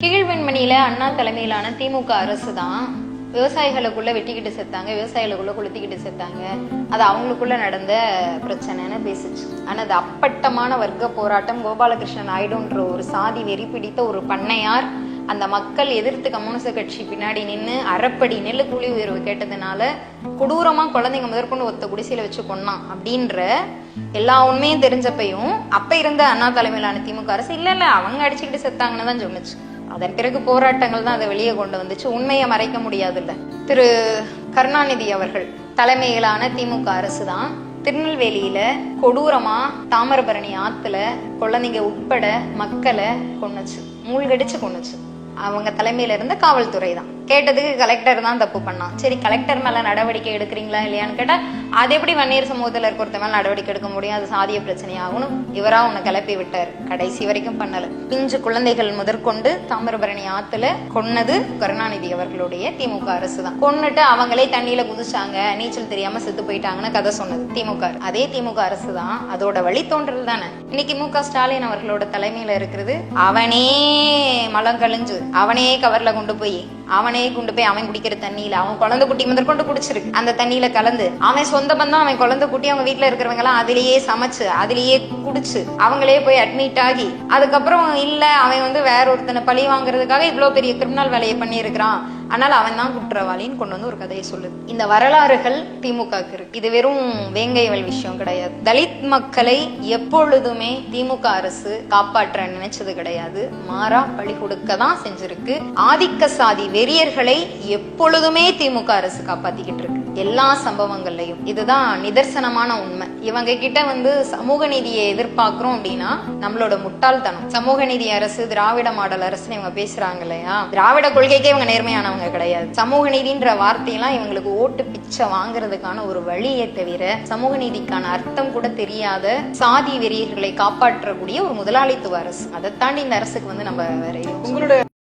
கீழ்வெண்மணியில அண்ணா தலைமையிலான திமுக அரசு தான் விவசாயிகளுக்குள்ள வெட்டிக்கிட்டு செத்தாங்க, விவசாயிகளுக்குள்ள கொளுத்திக்கிட்டு செத்தாங்க, அது அவங்களுக்குள்ள நடந்த பிரச்சனைன்னு பேசுச்சு. ஆனா அது அப்பட்டமான வர்க்க போராட்டம். கோபாலகிருஷ்ணன் நாயுடுன்ற ஒரு சாதி வெறி பிடித்த ஒரு பண்ணையார் அந்த மக்கள் எதிர்த்து கம்யூனிஸ்ட் கட்சி பின்னாடி நின்று அரைப்படி நெல்லு கூலி உயர்வு கேட்டதுனால கொடூரமா குழந்தைங்க முதற்கொண்டு ஒத்த குடிசையில வச்சு கொன்னான் அப்படின்ற எல்லா உண்மையும் தெரிஞ்சப்பையும் அப்ப இருந்த அண்ணா தலைமையிலான திமுக அரசு இல்ல அவங்க அடிச்சுக்கிட்டு செத்தாங்கன்னு தான் சொன்னுச்சு. அதன் பிறகு போராட்டங்கள் தான் அதை வெளியே கொண்டு வந்துச்சு. உண்மையை மறைக்க முடியாதுல்ல. திரு கருணாநிதி அவர்கள் தலைமையிலான திமுக அரசு தான் திருநெல்வேலியில கொடூரமா தாமிரபரணி ஆத்துல குழந்தைங்க உட்பட மக்களை கொன்னுச்சு, மூழ்கடிச்சு கொன்னுச்சு. அவங்க தலைமையில இருந்த காவல்துறை தான். கேட்டதுக்கு கலெக்டர் தான் தப்பு பண்ணான். சரி, கலெக்டர் மேல நடவடிக்கை எடுக்கிறீங்களா இல்லையான்னு கேட்டா அது எப்படி வன்னியர் சமூகத்துல இருக்கிற மேல நடவடிக்கை எடுக்க முடியும், அது சாதிய பிரச்சனையாகணும், இவரா உன்னை கிளப்பி விட்டாரு. கடைசி வரைக்கும் பண்ணல. பிஞ்சு குழந்தைகள் முதற்கொண்டு தாமிரபரணி ஆத்துல கொன்னது கருணாநிதி அவர்களுடைய திமுக அரசு தான். கொன்னுட்டு அவங்களே தண்ணியில குதிச்சாங்க, நீச்சல் தெரியாம செத்து போயிட்டாங்கன்னு கதை சொன்னது திமுக. அதே திமுக அரசு தான், அதோட வழித்தோன்றல் தானே இன்னைக்கு மு.க. ஸ்டாலின் அவர்களோட தலைமையில இருக்கிறது. அவனே மலம் கழிஞ்சு அவனே கவர்ல கொண்டு போய் அவன் குடிக்கிற தண்ணியில அவன் குழந்தை குட்டி முதற்கொண்டு குடிச்சிருக்கு. அந்த தண்ணியில கலந்து அவன் சொந்த பந்தம் அவன் குழந்தை குட்டி அவங்க வீட்டுல இருக்கிறவங்க எல்லாம் அதிலேயே சமைச்சு அதிலேயே குடிச்சு அவங்களே போய் அட்மிட் ஆகி அதுக்கப்புறம் இல்ல அவன் வேற ஒருத்தனை பழி வாங்குறதுக்காக இவ்வளவு பெரிய கிரிமினல் வேலையை பண்ணி இருக்கிறான், ஆனால் அவன் தான் குற்றவாளின்னு கொண்டு வந்து ஒரு கதையை சொல்லுது. இந்த வரலாறுகள் திமுக இருக்கு. இது வெறும் வேங்கைவல் விஷயம் கிடையாது. தலித் மக்களை எப்பொழுதுமே திமுக அரசு காப்பாற்ற நினைச்சது கிடையாது, மாறா பழி கொடுக்க தான் செஞ்சிருக்கு. ஆதிக்க சாதி வெறியர்களை எப்பொழுதுமே திமுக அரசு காப்பாத்திக்கிட்டு இருக்கு எல்லா சம்பவங்கள்லயும். இதுதான் நிதர்சனமான உண்மை. இவங்க கிட்ட சமூக நீதியை எதிர்பார்க்கிறோம் அப்படின்னா நம்மளோட முட்டாள்தனம். சமூக நீதி அரசு, திராவிட மாடல் அரசுன்னு இவங்க பேசுறாங்க இல்லையா, திராவிட கொள்கைக்கே இவங்க நேர்மையானவங்க கிடையாது. சமூக நீதின்ற வார்த்தையெல்லாம் இவங்களுக்கு ஓட்டு பிச்சை வாங்குறதுக்கான ஒரு வழியை தவிர சமூக நீதிக்கான அர்த்தம் கூட தெரியாத சாதி வெறியர்களை காப்பாற்றக்கூடிய ஒரு முதலாளித்துவ அரசு. அதை தாண்டி இந்த அரசுக்கு நம்ம வேற உங்களோட